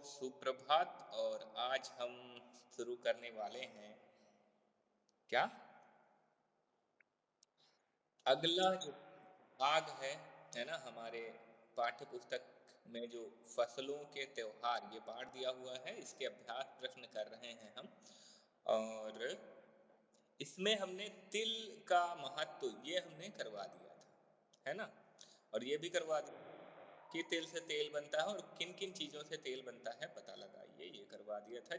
सुप्रभात। और आज हम शुरू करने वाले हैं क्या अगला जो भाग है ना, हमारे पाठ्य पुस्तक में जो फसलों के त्योहार ये पाठ दिया हुआ है, इसके अभ्यास प्रश्न कर रहे हैं हम। और इसमें हमने तिल का महत्व ये हमने करवा दिया था, है ना। और ये भी करवा दिया कि तिल से तेल बनता है और किन किन चीज़ों से तेल बनता है पता लगाइए, ये करवा दिया था।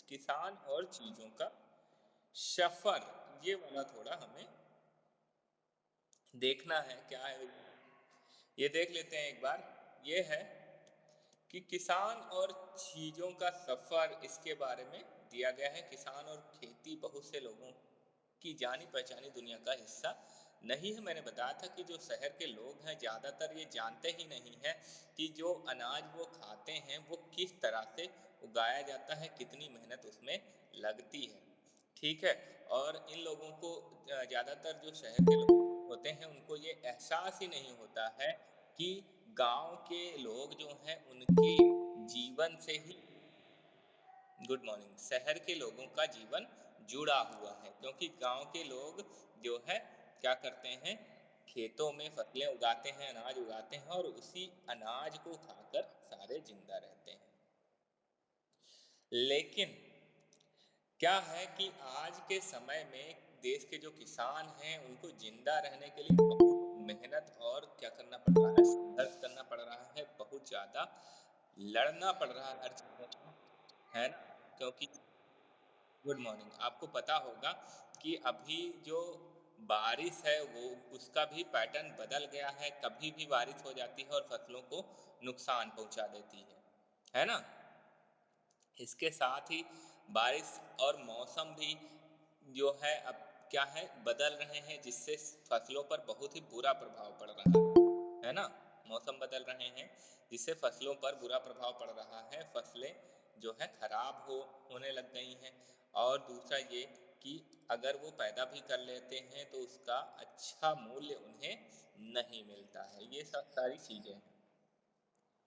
किसान और चीज़ों का सफर, ये वाला थोड़ा हमें देखना है क्या है। ये देख लेते हैं एक बार। ये है कि किसान और चीज़ों का सफर, इसके बारे में दिया गया है। किसान और खेती बहुत से लोगों की जानी पहचानी दुनिया का हिस्सा नहीं है। मैंने बताया था कि जो शहर के लोग हैं ज़्यादातर ये जानते ही नहीं है कि जो अनाज वो खाते हैं वो किस तरह से उगाया जाता है, कितनी मेहनत उसमें लगती है। ठीक है। और इन लोगों को ज़्यादातर जो शहर के लोग होते हैं उनको ये एहसास ही नहीं होता है कि गांव के लोग जो हैं उनके जीवन से ही, गुड मॉर्निंग, शहर के लोगों का जीवन जुड़ा हुआ है। क्योंकि गांव के लोग जो है क्या करते हैं, खेतों में फसलें उगाते हैं, अनाज उगाते हैं और उसी अनाज को खाकर सारे जिंदा रहते हैं। लेकिन क्या है कि आज के समय में देश के जो किसान हैं उनको जिंदा रहने के लिए बहुत मेहनत और क्या करना पड़ रहा है, संघर्ष करना पड़ रहा है, बहुत ज्यादा लड़ना पड़ रहा है हर चीज़ों का, है ना। क्योंकि गुड मॉर्निंग, आपको पता होगा कि अभी जो बारिश है वो उसका भी पैटर्न बदल गया है। कभी भी बारिश हो जाती है और फसलों को नुकसान पहुंचा देती है ना। इसके साथ ही बारिश और मौसम भी जो है अब क्या है बदल रहे हैं, जिससे फसलों पर बहुत ही बुरा प्रभाव पड़ रहा है ना। मौसम बदल रहे हैं जिससे फसलों पर बुरा प्रभाव पड़ रहा है। फसलें जो है खराब होने लग गई हैं। और दूसरा ये कि अगर वो पैदा भी कर लेते हैं तो उसका अच्छा मूल्य उन्हें नहीं मिलता है। ये सब सारी चीज़ें हैं,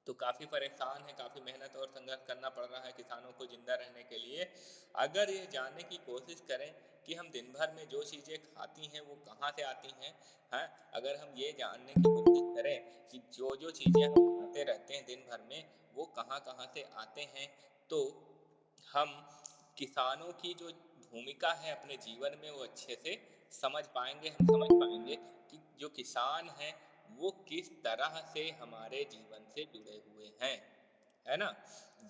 तो काफ़ी परेशान है, काफ़ी मेहनत और संघर्ष करना पड़ रहा है किसानों को जिंदा रहने के लिए। अगर ये जानने की कोशिश करें कि हम दिन भर में जो चीज़ें खाती हैं वो कहाँ से आती हैं, अगर हम ये जानने की कोशिश करें कि जो जो चीज़ें हम खाते रहते हैं दिन भर में वो कहाँ कहाँ से आते हैं, तो हम किसानों की जो भूमिका है अपने जीवन में वो अच्छे से समझ पाएंगे। हम समझ पाएंगे कि जो किसान हैं वो किस तरह से हमारे जीवन से जुड़े हुए हैं, है ना।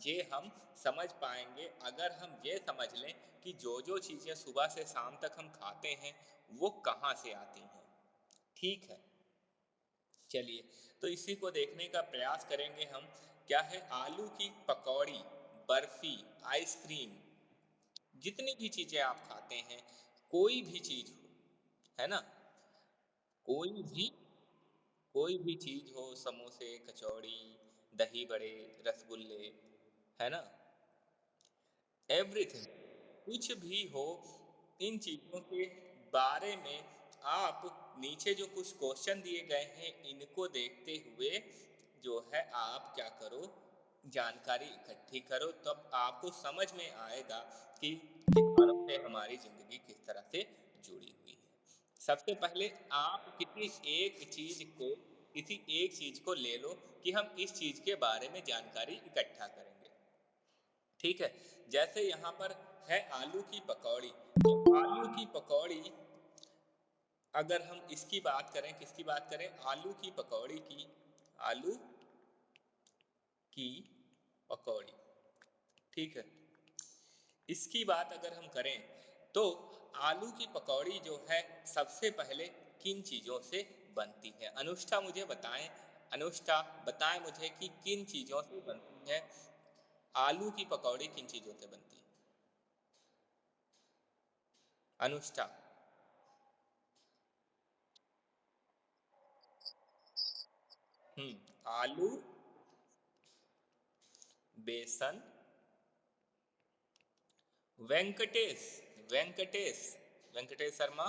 ये हम समझ पाएंगे अगर हम ये समझ लें कि जो जो चीज़ें सुबह से शाम तक हम खाते हैं वो कहाँ से आती हैं। ठीक है, चलिए तो इसी को देखने का प्रयास करेंगे हम। क्या है, आलू की पकौड़ी, बर्फी, आइसक्रीम, जितनी भी चीज़ें आप खाते हैं, कोई भी चीज़ हो, है ना, कोई भी कोई भी चीज हो, समोसे, कचौड़ी, दही बड़े, रसगुल्ले, है ना, एवरीथिंग, कुछ भी हो, इन चीजों के बारे में आप नीचे जो कुछ क्वेश्चन दिए गए हैं इनको देखते हुए जो है आप क्या करो, जानकारी इकट्ठी करो, तब आपको समझ में आएगा कि किसानों से हमारी जिंदगी किस तरह से जुड़ी हुई है। सबसे पहले आप किसी एक चीज को ले लो कि हम इस चीज के बारे में जानकारी इकट्ठा करेंगे। ठीक है, जैसे यहाँ पर है आलू की पकौड़ी, तो आलू की पकौड़ी, अगर हम इसकी बात करें, किसकी बात करें, आलू की पकौड़ी की, आलू की पकौड़ी, ठीक है, इसकी बात अगर हम करें तो आलू की पकौड़ी जो है सबसे पहले किन चीज़ों से बनती है। अनुष्ठा मुझे बताएं, अनुष्ठा बताएं मुझे कि किन चीज़ों से बनती है आलू की पकौड़ी, किन चीज़ों से बनती है। अनुष्ठा। आलू, बेसन, वेंकटेश, वेंकटेश, वेंकटेश शर्मा,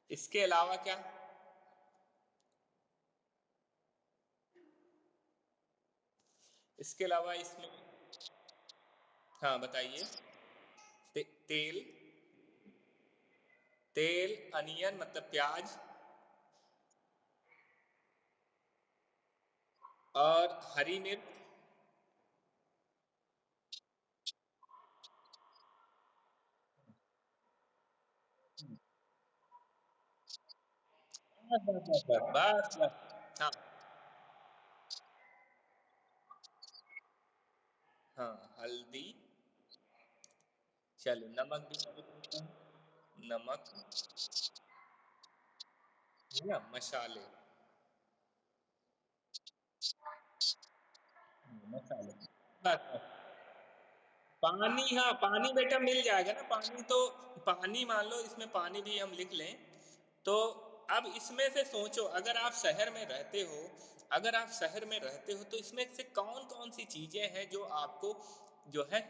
इसके अलावा क्या, इसके अलावा इसमें हाँ, बताइए? तेल, तेल, अनियन मतलब प्याज और हरी मिर्च। बस, बस, बस, बस, बस, बस। हाँ, हाँ, हल्दी, चलो नमक भी मैं लिख लेता हूँ। नमक, है ना? मसाले, मसाले। बस, बस। पानी हाँ, पानी बेटा मिल जाएगा ना, पानी तो पानी मान लो इसमें पानी भी हम लिख लें, तो अब इसमें से सोचो अगर आप शहर में रहते हो तो इसमें से कौन-कौन सी चीज़ें हैं जो आपको जो है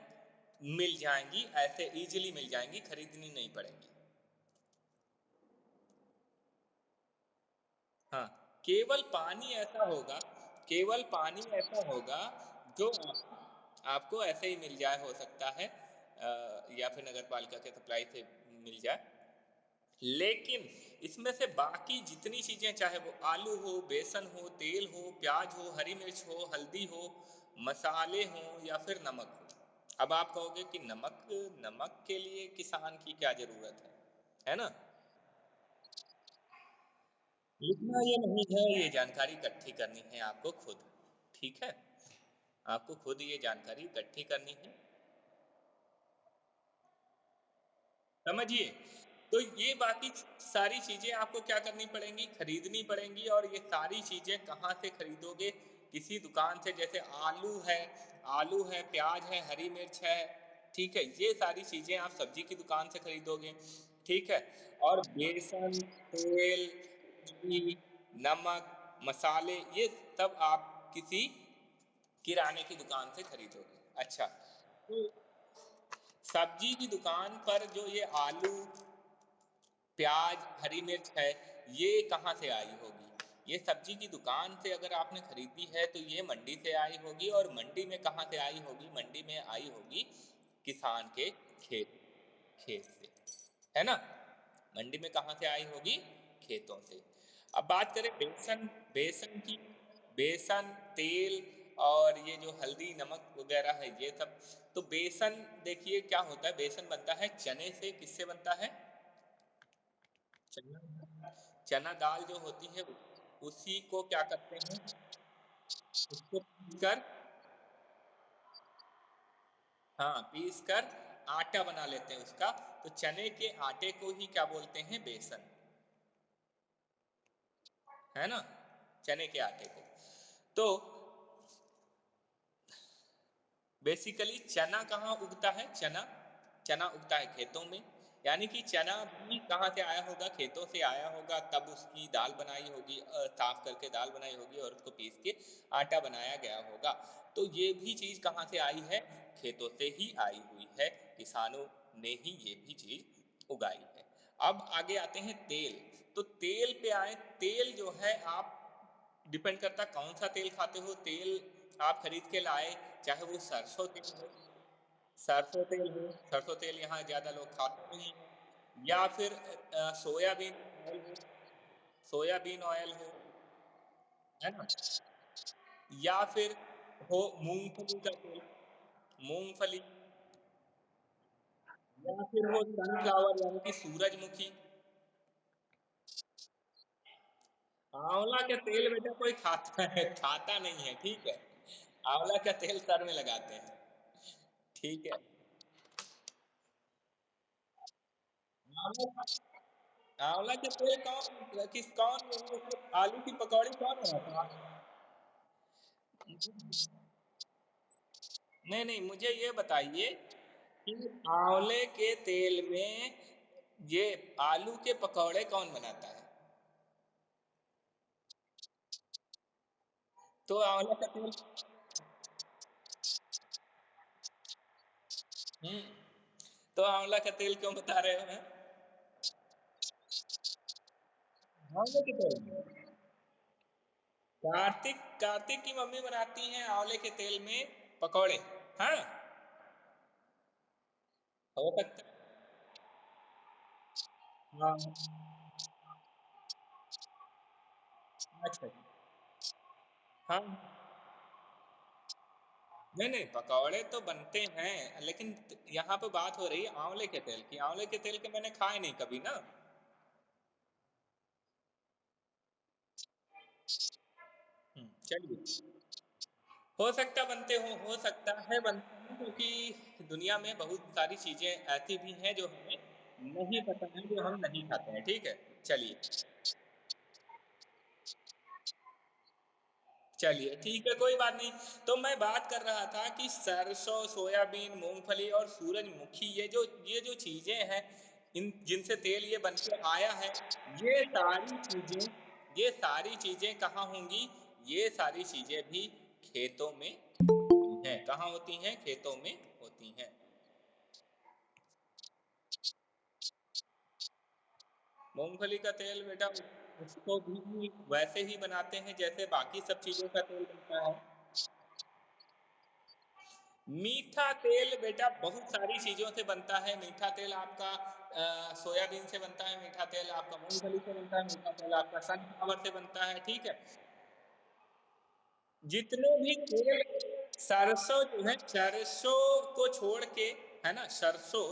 मिल जाएँगी, ऐसे ईज़िली मिल जाएँगी, खरीदनी नहीं पड़ेंगी। हाँ, केवल पानी ऐसा होगा जो आपको ऐसे ही मिल जाए हो सकता है या फिर नगर पालिका के सप्लाई से मिल जाए। लेकिन इसमें से बाकी जितनी चीज़ें चाहे वो आलू हो, बेसन हो, तेल हो, प्याज हो, हरी मिर्च हो, हल्दी हो, मसाले हों या फिर नमक हो। अब आप कहोगे कि नमक नमक के लिए किसान की क्या ज़रूरत है ना? लिखना ये नहीं है, ये जानकारी इकट्ठी करनी है आपको खुद, ठीक है? आपको खुद ये जानकारी इकट्ठी करनी है, समझिए? तो ये बाकी सारी चीज़ें आपको क्या करनी पड़ेंगी, खरीदनी पड़ेंगी और ये सारी चीज़ें कहाँ से खरीदोगे? किसी दुकान से जैसे आलू है, प्याज है, हरी मिर्च है, ठीक है? ये सारी चीज़ें आप सब्ज़ी की दुकान से खरीदोगे, ठीक है? और बेसन, तेल, घी, नमक, मसाले ये सब आप किसी किराने की दुकान से खरीदोगे। अच्छा, तो सब्जी की दुकान पर जो ये आलू, प्याज, हरी मिर्च है, ये कहाँ से आई होगी? ये सब्जी की दुकान से अगर आपने खरीदी है तो ये मंडी से आई होगी और मंडी में कहाँ से आई होगी? मंडी में आई होगी किसान के खेत खेत से, है ना? मंडी में कहाँ से आई होगी? खेतों से। अब बात करें बेसन की, बेसन, तेल और ये जो हल्दी, नमक वगैरह है ये सब, तो बेसन देखिए क्या होता है, बेसन बनता है चने से, किससे बनता है? चना चना दाल जो होती है उसी को क्या करते हैं, उसको पीस कर हाँ, पीस कर आटा बना लेते हैं उसका, तो चने के आटे को ही क्या बोलते हैं? बेसन, है ना? चने के आटे को। तो बेसिकली चना कहाँ उगता है? चना उगता है खेतों में, यानी कि चना भी कहाँ से आया होगा? खेतों से आया होगा, तब उसकी दाल बनाई होगी, साफ करके दाल बनाई होगी और उसको पीस के आटा बनाया गया होगा। तो ये भी चीज़ कहाँ से आई है? खेतों से ही आई हुई है, किसानों ने ही ये भी चीज़ उगाई है। अब आगे आते हैं तेल, तो तेल पे आए, तेल जो है आप डिपेंड करता है कौन सा तेल खाते हो, तेल आप खरीद के लाए, चाहे वो सरसों तेल यहाँ ज़्यादा लोग खाते नहीं हैं, या फिर सोयाबीन ऑयल हो, है ना? या फिर हो मूँगफली का तेल, मूँगफली, या फिर हो सनफ्लावर यानी कि सूरजमुखी। आंवला का तेल बेटा कोई खाता है? खाता नहीं है, ठीक है? आंवला का तेल सर में लगाते हैं, ठीक है? आंवला आंवला के तेल कौन आलू की पकौड़ी कौन बनाता है? नहीं, नहीं, मुझे ये बताइए कि आंवले के तेल में ये आलू के पकौड़े कौन बनाता है? तो आंवला का तेल हुँ, तो आंवला का तेल क्यों बता रहे हो हैं? आंवले के तेल में? कार्तिक कार्तिक की मम्मी बनाती हैं आंवले के तेल में पकौड़े। हाँ, हो सकता है। हाँ। अच्छा। हाँ। नहीं नहीं, पकौड़े तो बनते हैं, लेकिन यहाँ पे बात हो रही है आंवले के तेल की। आंवले के तेल के मैंने खाए नहीं कभी ना। चलिए, हो सकता बनते हो सकता है बनते हो, क्योंकि दुनिया में बहुत सारी चीजें ऐसी भी हैं जो हमें नहीं पता है, जो हम नहीं खाते हैं। ठीक है, चलिए। चलिए ठीक है, कोई बात नहीं। तो मैं बात कर रहा था कि सरसों, सोयाबीन, मूंगफली और सूरजमुखी, ये जो चीजें हैं, इन जिनसे तेल ये बन के आया है, ये सारी चीजें ये सारी चीजें कहाँ होंगी? ये सारी चीजें भी खेतों में होती हैं। कहाँ होती हैं? खेतों में होती हैं। मूंगफली का तेल बेटा, उसको भी वैसे ही बनाते हैं जैसे बाकी सब चीजों का तेल बनता है। मीठा तेल बेटा बहुत सारी चीजों से बनता है। मीठा तेल आपका सोयाबीन से बनता है, मीठा तेल आपका मूंगफली से बनता है, मीठा तेल आपका सनफ्लावर से बनता है। ठीक है, जितने भी तेल, सरसों जो है, सरसों को छोड़ के, है ना, सरसों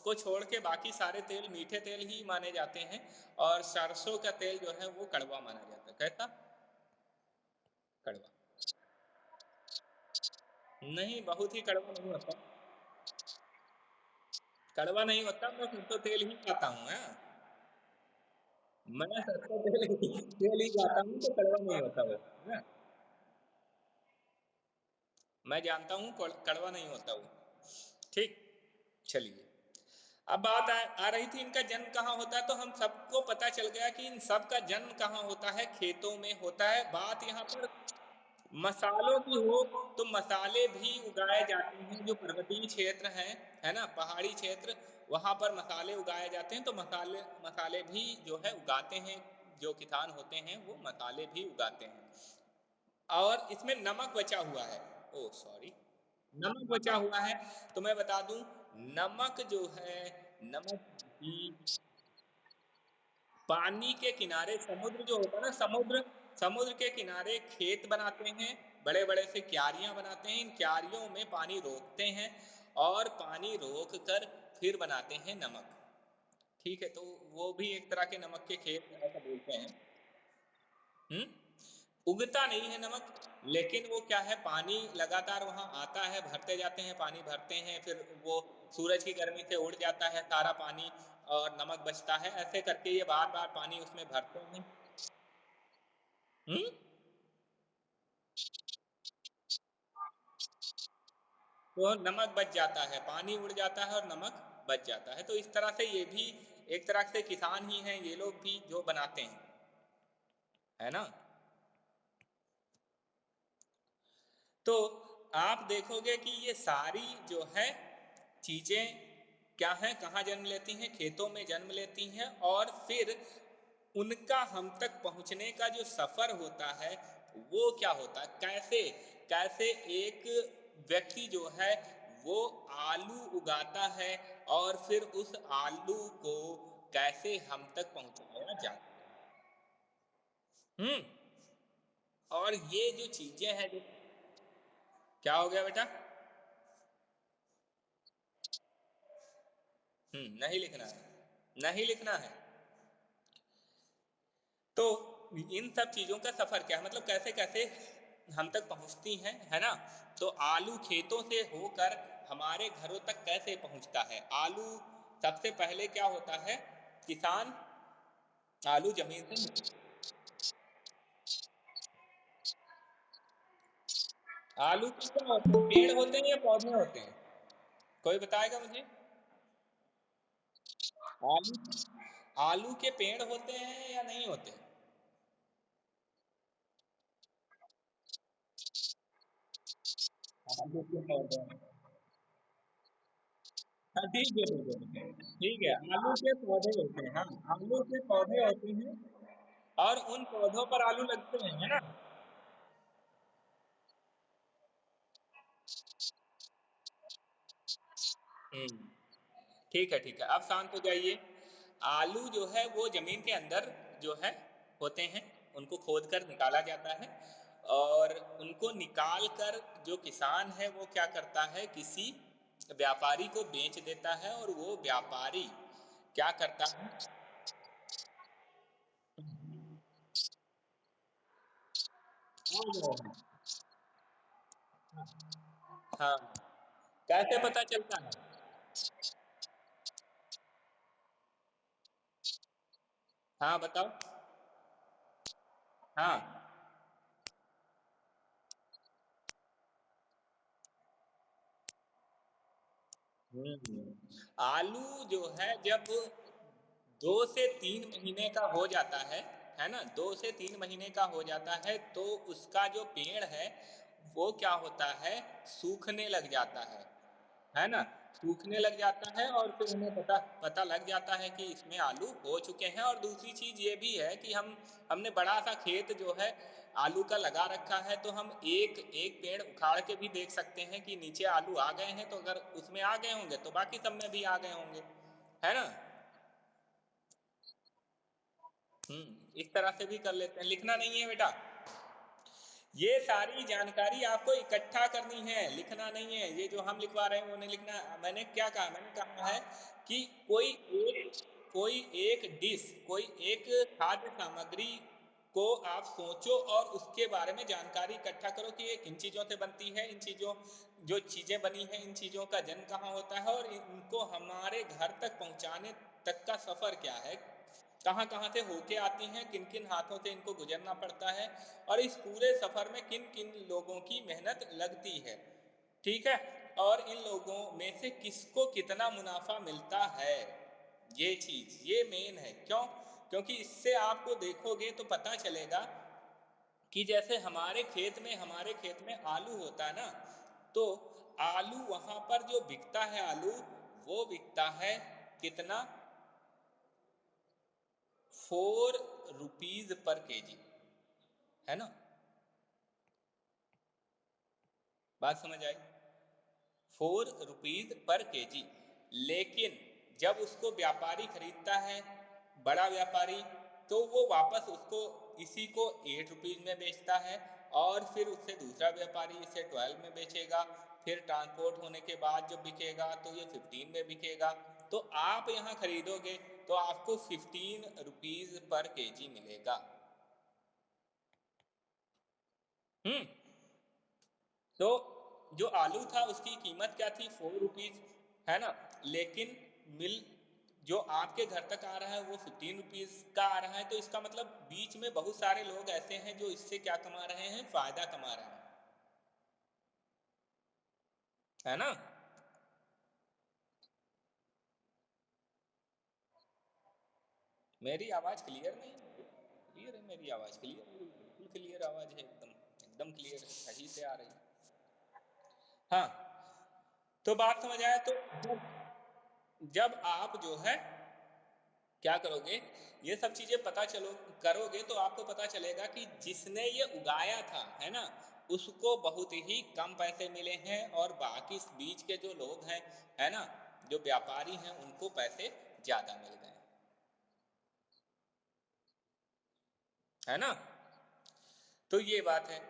को छोड़ के बाकी सारे तेल मीठे तेल ही माने जाते हैं। और सरसों का तेल जो है वो कड़वा माना जाता है। कैसा? कड़वा। नहीं, बहुत ही कड़वा नहीं होता। कड़वा नहीं होता, मैं सरसों तेल ही खाता हूँ। मैं सरसों तेल ही खाता हूँ, तो कड़वा नहीं होता वो, है ना? मैं जानता हूँ कड़वा नहीं होता वो। ठीक, चलिए। अब बात आ रही थी इनका जन्म कहाँ होता है, तो हम सबको पता चल गया कि इन सब का जन्म कहाँ होता है, खेतों में होता है। बात यहाँ पर मसालों की हो, तो मसाले भी उगाए जाते हैं जो पर्वतीय क्षेत्र हैं, है ना, पहाड़ी क्षेत्र, वहाँ पर मसाले उगाए जाते हैं। तो मसाले मसाले भी जो है उगाते हैं, जो किसान होते हैं वो मसाले भी उगाते हैं। और इसमें नमक बचा हुआ है। ओ सॉरी, नमक बचा हुआ है। तो मैं बता दूं, नमक जो है, नमक भी पानी के किनारे, समुद्र जो होता है ना, समुद्र समुद्र के किनारे खेत बनाते हैं, बड़े बड़े से क्यारियां बनाते हैं। इन क्यारियों में पानी रोकते हैं, और पानी रोक कर फिर बनाते हैं नमक। ठीक है, तो वो भी एक तरह के नमक के खेत ऐसा बोलते हैं। हम्म, उगता नहीं है नमक, लेकिन वो क्या है, पानी लगातार वहां आता है, भरते जाते हैं, पानी भरते हैं, फिर वो सूरज की गर्मी से उड़ जाता है सारा पानी, और नमक बचता है। ऐसे करके ये बार बार पानी उसमें भरते हैं। हम्म, तो नमक बच जाता है, पानी उड़ जाता है और नमक बच जाता है। तो इस तरह से ये भी एक तरह से किसान ही हैं, ये लोग भी जो बनाते हैं, है ना। तो आप देखोगे कि ये सारी जो है चीजें क्या हैं, कहाँ जन्म लेती हैं? खेतों में जन्म लेती हैं। और फिर उनका हम तक पहुंचने का जो सफर होता है, वो क्या होता है, कैसे कैसे एक व्यक्ति जो है वो आलू उगाता है, और फिर उस आलू को कैसे हम तक पहुंचाया जाता है। और ये जो चीजें हैं जो, क्या हो गया बेटा? नहीं लिखना है, नहीं लिखना है। तो इन सब चीजों का सफर क्या है, मतलब कैसे कैसे हम तक पहुंचती हैं, है ना। तो आलू खेतों से होकर हमारे घरों तक कैसे पहुंचता है? आलू सबसे पहले क्या होता है, किसान आलू जमीन से, आलू के क्या होते हैं, पेड़ होते हैं या पौधे होते हैं? कोई बताएगा मुझे? आलू आलू के पेड़ होते हैं या नहीं होते? आलू के पौधे। हाँ ठीक है, ठीक है, ठीक है, ठीक है, आलू के पौधे होते हैं। हाँ, आलू के पौधे होते हैं, और उन पौधों पर आलू लगते हैं, है ना। हुँ। ठीक है। आप शांत हो जाइए। आलू जो है वो ज़मीन के अंदर जो है होते हैं, उनको खोद कर निकाला जाता है और उनको निकाल कर जो किसान है वो क्या करता है, किसी व्यापारी को बेच देता है और वो व्यापारी क्या करता है। हाँ, कैसे पता चलता है? हाँ, बताओ? हाँ। आलू जो है जब 2 से 3 महीने का हो जाता है ना? 2 से 3 महीने का हो जाता है तो उसका जो पेड़ है, वो क्या होता है, सूखने लग जाता है ना? सूखने लग जाता है और फिर हमें पता पता लग जाता है कि इसमें आलू हो चुके हैं और दूसरी चीज़ ये भी है कि हमने बड़ा-सा खेत जो है आलू का लगा रखा है, तो हम एक एक पेड़ उखाड़ के भी देख सकते हैं कि नीचे आलू आ गए हैं, तो अगर उसमें आ गए होंगे, तो बाकी सब में भी आ गए होंगे, है ना? इस तरह से भी कर लेते हैं। लिखना नहीं है बेटा। ये सारी जानकारी आपको इकट्ठा करनी है, लिखना नहीं है। ये जो हम लिखवा रहे हैं वो नहीं लिखना। मैंने क्या कहा? मैंने कहा है कि एक कोई एक डिश, कोई एक खाद्य सामग्री को आप सोचो और उसके बारे में जानकारी इकट्ठा करो कि ये किन चीज़ों से बनती है, इन चीज़ों जो चीज़ें बनी हैं, इन चीज़ों का जन्म कहाँ होता है और इनको हमारे घर तक पहुँचाने तक का सफ़र क्या है? कहाँ-कहाँ से होके आती हैं, किन-किन हाथों से इनको गुज़रना पड़ता है और इस पूरे सफ़र में किन-किन लोगों की मेहनत लगती है, ठीक है? और इन लोगों में से किसको कितना मुनाफ़ा मिलता है, ये चीज़, ये मेन है। क्यों? क्योंकि इससे आपको देखोगे तो पता चलेगा कि जैसे हमारे खेत में आलू होता है ना, तो आलू वहाँ पर जो बिकता है आलू, वो बिकता है कितना? 4 रुपीज़ पर केजी, है ना? बात समझ आई? 4 रुपीज़ पर केजी। लेकिन जब उसको व्यापारी खरीदता है, बड़ा व्यापारी, तो वो वापस उसको इसी को 8 रुपीज़ में बेचता है और फिर उससे दूसरा व्यापारी इसे 12 में बेचेगा। फिर ट्रांसपोर्ट होने के बाद जब बिकेगा तो ये 15 में बिकेगा। तो आप यहाँ खरीदोगे तो आपको 15 रुपीज़ पर केजी मिलेगा। हुँ? तो जो आलू था उसकी कीमत क्या थी? 4 रुपीज़, है ना? लेकिन मिल जो आपके घर तक आ रहा है वो 15 रुपीज़ का आ रहा है, तो इसका मतलब बीच में बहुत सारे लोग ऐसे हैं जो इससे क्या कमा रहे हैं? फ़ायदा कमा रहे हैं, है ना? मेरी आवाज़ क्लियर नहीं है? क्लियर है, मेरी आवाज़ क्लियर है, बिल्कुल क्लियर आवाज़ है एकदम, एकदम क्लियर है, सही से आ रही है। हाँ, तो बात समझ आया तो जब जब आप जो है क्या करोगे? ये सब चीज़ें पता चलो करोगे तो आपको पता चलेगा कि जिसने ये उगाया था, है ना? उसको बहुत ही कम पैसे मिले हैं और बाकी इस बीच के जो लोग हैं, है ना? जो व्यापारी हैं, उनको पैसे ज़्यादा मिल गए, है ना? तो ये बात है।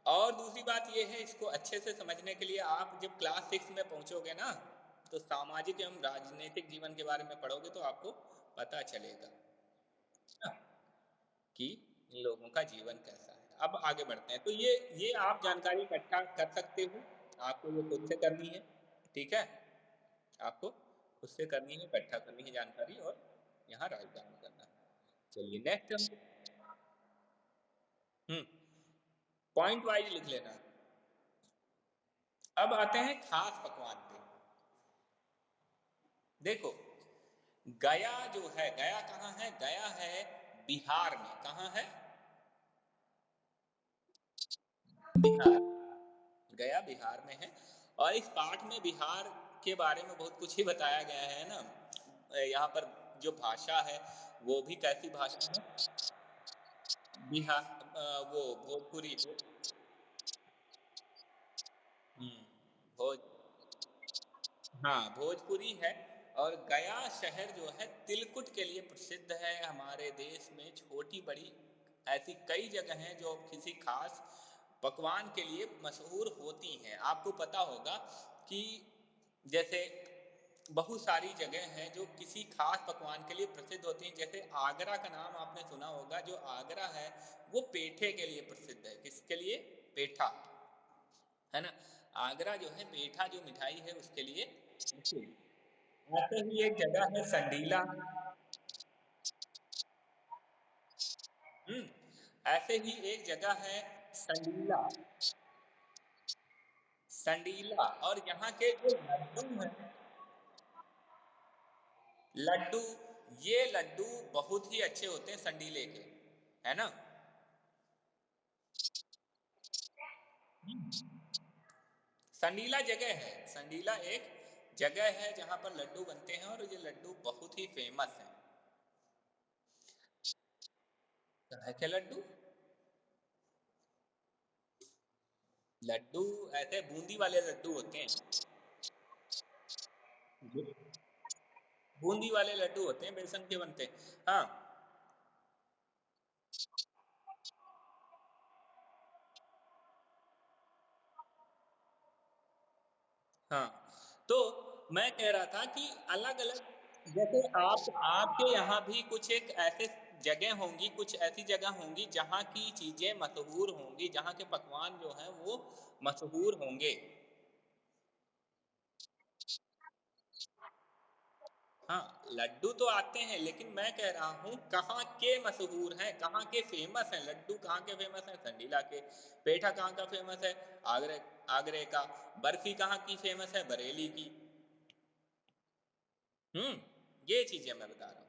और दूसरी बात ये है, इसको अच्छे से समझने के लिए आप जब क्लास 6 में पहुँचोगे ना, तो सामाजिक एवं राजनीतिक जीवन के बारे में पढ़ोगे तो आपको पता चलेगा। ना? कि इन लोगों का जीवन कैसा है। अब आगे बढ़ते हैं। तो ये आप जानकारी इकट्ठा कर सकते हो। आपको ये खुद से करनी है, ठीक है? आपको खुद से करनी है, इकट्ठा करनी है जानकारी और यहाँ राइट डाउन करना है। चलिए नेक्स्ट हम हुँ, पॉइंट वाइज़ लिख लेना। अब आते हैं खास पकवान पे। देखो, गया जो है, गया कहाँ है? गया है बिहार में। कहाँ है? बिहार। गया बिहार में है और इस पाठ में बिहार के बारे में बहुत कुछ ही बताया गया है ना। यहाँ पर जो भाषा है वो भी कैसी भाषा है? बिहार वो भोजपुरी हम्म, भोज हाँ, भोजपुरी है। और गया शहर जो है तिलकुट के लिए प्रसिद्ध है। हमारे देश में छोटी-बड़ी ऐसी कई जगह हैं जो किसी ख़ास पकवान के लिए मशहूर होती हैं। आपको पता होगा कि जैसे बहुत सारी जगह हैं जो किसी ख़ास पकवान के लिए प्रसिद्ध होती हैं। जैसे आगरा का नाम आपने सुना होगा, जो आगरा है वो पेठे के लिए प्रसिद्ध है। किसके लिए? पेठा, है ना? आगरा जो है पेठा जो मिठाई है उसके लिए प्रसिद्ध। ऐसे ही एक जगह है संडीला। ऐसे ही एक जगह है संडीला। संडीला और यहाँ के जो लड्डू हैं, लड्डू, ये लड्डू बहुत ही अच्छे होते हैं संडीले के, है ना? संडीला जगह है, संडीला एक जगह है जहाँ पर लड्डू बनते हैं और ये लड्डू बहुत ही फेमस हैं। तरह के लड्डू, लड्डू ऐसे बूंदी वाले लड्डू होते हैं। बूंदी वाले लड्डू होते हैं, बेसन के बनते हैं। हाँ, हाँ। तो मैं कह रहा था कि अलग-अलग, जैसे आप आपके यहाँ भी कुछ एक ऐसे जगह होंगी, कुछ ऐसी जगह होंगी जहाँ की चीज़ें मशहूर होंगी, जहाँ के पकवान जो हैं वो मशहूर होंगे। हाँ, लड्डू तो आते हैं, लेकिन मैं कह रहा हूँ कहाँ के मशहूर हैं, कहाँ के फ़ेमस हैं, लड्डू कहाँ के फ़ेमस हैं, संडीला के। पेठा कहाँ का फ़ेमस है, आगरे आगरे का। बर्फ़ी कहाँ की फ़ेमस है, बरेली की। हुँ, ये चीज़ें मैं बता रहा हूँ।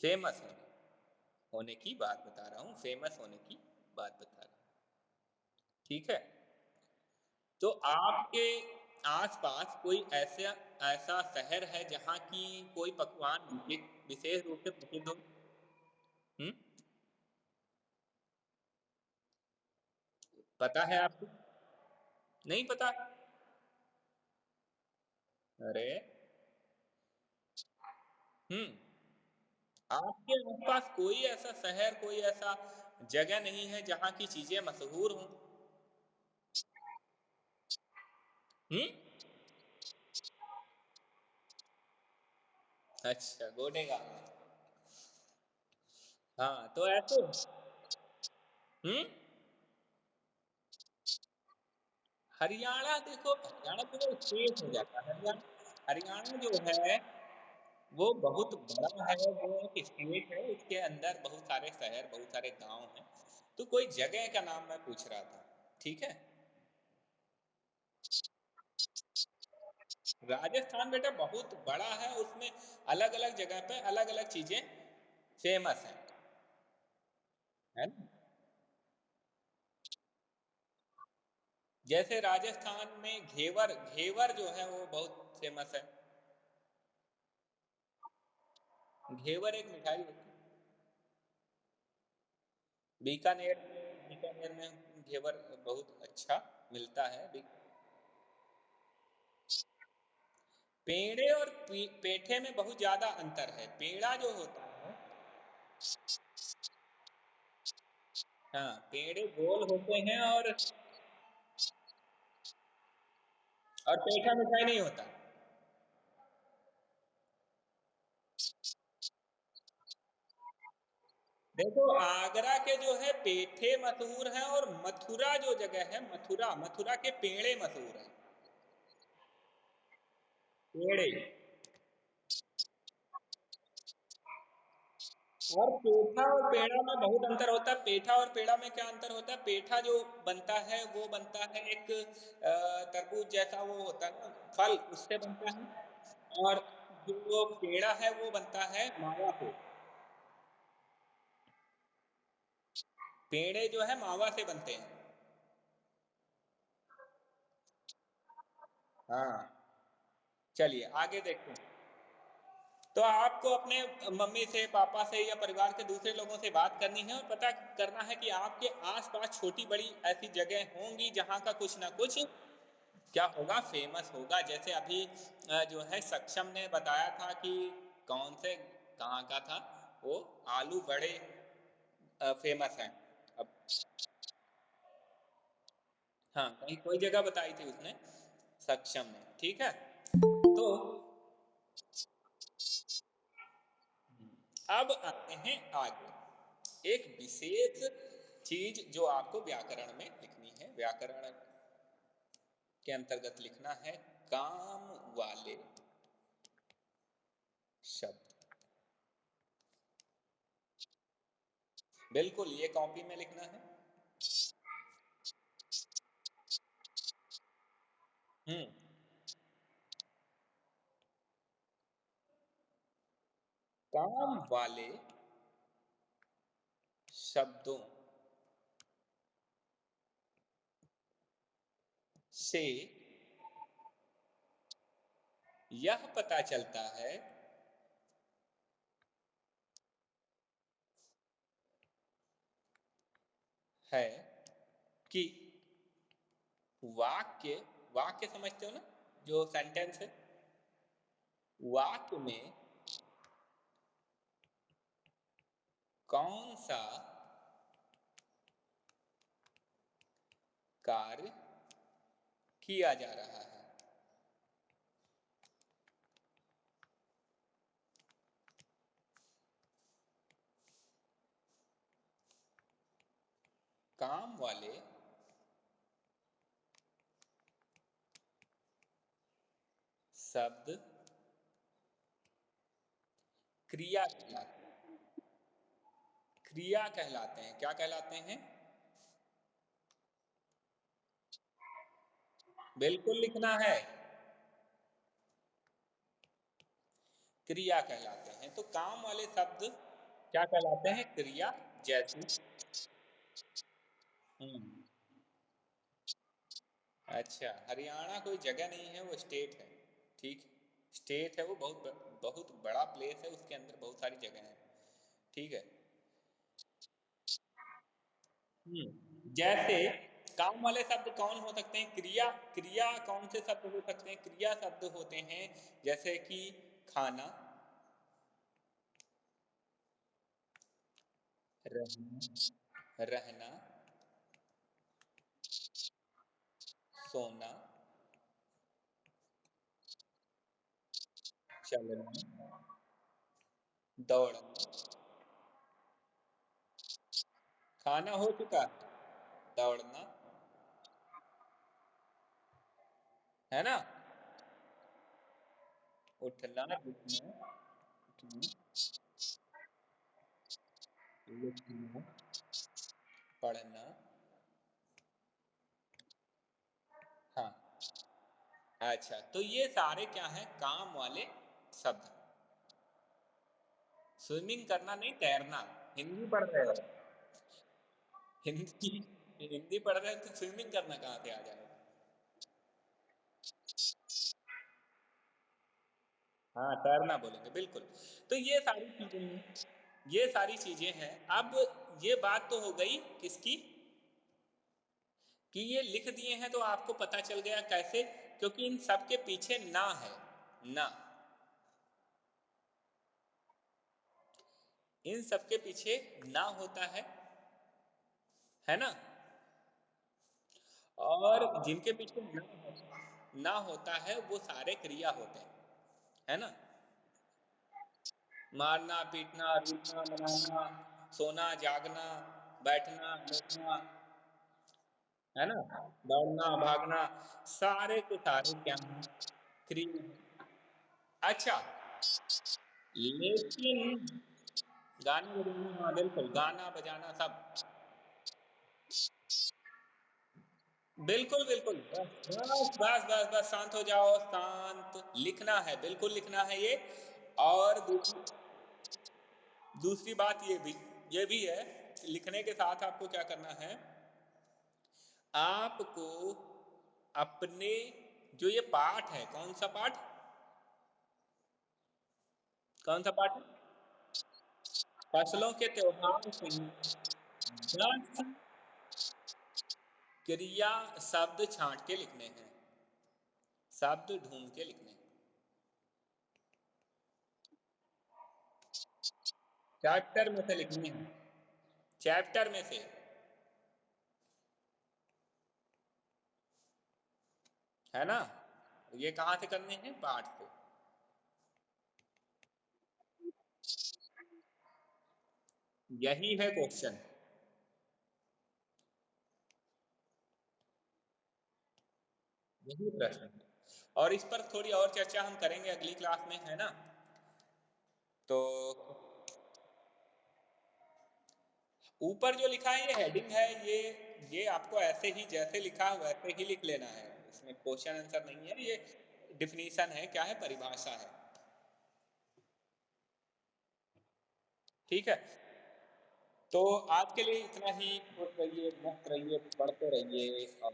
फ़ेमस होने की बात बता रहा हूँ, फ़ेमस होने की बात बता रहा हूँ। ठीक है? तो आपके आस-पास कोई ऐसा ऐसा शहर है जहाँ की कोई पकवान विशेष रूप से प्रसिद्ध हो? हुँ? पता है आपको? नहीं पता? अरे! हुँ। आपके आस-पास कोई ऐसा शहर, कोई ऐसा जगह नहीं है जहाँ की चीज़ें मशहूर हों? हुँ? अच्छा, गोडेगाँव में। हाँ, तो ऐसे हुँ? हरियाणा देखो, हरियाणा पूरा स्टेट हो जाता है। हरियाणा जो है वो बहुत बड़ा है, वो एक स्टेट है, उसके अंदर बहुत सारे शहर, बहुत सारे गाँव हैं। तो कोई जगह का नाम मैं पूछ रहा था, ठीक है? राजस्थान बेटा बहुत बड़ा है, उसमें अलग-अलग जगह पे अलग-अलग चीज़ें फ़ेमस हैं, है ना? जैसे राजस्थान में घेवर घेवर जो है वो बहुत फ़ेमस है। घेवर एक मिठाई होती है। बीकानेर में घेवर बहुत अच्छा मिलता है। पेड़े और पेठे में बहुत ज़्यादा अंतर है। पेड़ा जो होता है, हाँ, पेड़े गोल होते हैं और पेठा मिठाई नहीं होता। देखो, आगरा के जो है पेठे मशहूर हैं और मथुरा जो जगह है, मथुरा मथुरा के पेड़े मशहूर हैं। पेड़े। और पेठा और पेड़ा में बहुत अंतर होता है। पेठा और पेड़ा में क्या अंतर होता है? पेठा जो बनता है वो बनता है एक तरबूज जैसा वो होता है ना, फल, उससे बनता है। और जो पेड़ा है वो बनता है मावा से। पेड़े जो है मावा से बनते हैं। हाँ, चलिए आगे देखते हैं। तो आपको अपने मम्मी से, पापा से या परिवार के दूसरे लोगों से बात करनी है और पता करना है कि आपके आस-पास छोटी-बड़ी ऐसी जगह होंगी जहाँ का कुछ ना कुछ क्या होगा, फ़ेमस होगा। जैसे अभी जो है सक्षम ने बताया था कि कौन से कहाँ का था, वो आलू बड़े फ़ेमस हैं। अब हाँ, कहीं कोई जगह बताई थी उसने, सक्षम ने, ठीक है? तो अब आते हैं आगे। एक विशेष चीज़ जो आपको व्याकरण में लिखनी है, व्याकरण के अंतर्गत लिखना है काम वाले शब्द। बिल्कुल, ये कॉपी में लिखना है। हुँ, काम वाले शब्दों से यह पता चलता है कि वाक्य वाक्य समझते हो ना? जो सेंटेंस है, वाक्य में कौन-सा कार्य किया जा रहा है। काम वाले शब्द क्रिया कहलाते हैं। क्रिया कहलाते हैं। क्या कहलाते हैं? बिल्कुल लिखना है। क्रिया कहलाते हैं। तो काम वाले शब्द क्या कहलाते हैं? क्रिया। जैसे हुँ। अच्छा, हरियाणा कोई जगह नहीं है, वो स्टेट है। ठीक? स्टेट है वो, बहुत बड़ा प्लेस है, उसके अंदर बहुत सारी जगह हैं। ठीक है? हुँ। जैसे काम वाले शब्द कौन हो सकते हैं? क्रिया। क्रिया कौन से शब्द हो सकते हैं? क्रिया शब्द होते हैं जैसे कि खाना, रहना, रहना, सोना, चलना, दौड़ना। खाना हो चुका, दौड़ना, है ना? उठना, लिखना, उठना, लिखना, पढ़ना। हाँ, अच्छा, तो ये सारे क्या हैं? काम वाले शब्द। स्विमिंग करना नहीं, तैरना। हिंदी पढ़ रहे हो? हिंदी हिंदी पढ़ रहे हो तो स्विमिंग करना कहाँ से आ जाएगा? हाँ, तैरना बोलेंगे, बिल्कुल। तो ये सारी चीज़ें हैं, ये सारी चीज़ें हैं। अब ये बात तो हो गई किसकी? कि ये लिख दिए हैं तो आपको पता चल गया कैसे? क्योंकि इन सब के पीछे ना है, ना। इन सब के पीछे ना होता है ना? और जिनके पीछे ना होता है वो सारे क्रिया होते हैं, है ना? मारना, पीटना, रूठना, मनाना, सोना, जागना, बैठना, लेटना, है ना? दौड़ना, भागना, सारे के सारे क्या हैं? क्रिया हैं। अच्छा, लेकिन गाना बजाना, हाँ, बिल्कुल, गाना बजाना सब। बिल्कुल, बिल्कुल। बस, शांत हो जाओ, शांत। लिखना है, बिल्कुल लिखना है ये। और दूसरी बात ये भी है, लिखने के साथ आपको क्या करना है, आपको अपने जो ये पाठ है, कौन सा पाठ? कौन सा पाठ है? फसलों के त्योहार से 10 क्रिया शब्द छांट के लिखने हैं, शब्द ढूंढ के लिखने हैं। चैप्टर में से लिखनी है, चैप्टर में से। है ना? ये कहाँ से करने हैं? पाठ से। यही है क्वेश्चन। यही प्रश्न है। और इस पर थोड़ी और चर्चा हम करेंगे अगली क्लास में, है ना? तो ऊपर जो लिखा है ये हेडिंग है, ये आपको ऐसे ही जैसे लिखा है वैसे ही लिख लेना है। इसमें क्वेश्चन आंसर नहीं है, ये डिफिनीशन है, क्या है, परिभाषा है। ठीक है? तो आज के लिए इतना ही। खुश रहिए, मस्त रहिए, पढ़ते रहिए और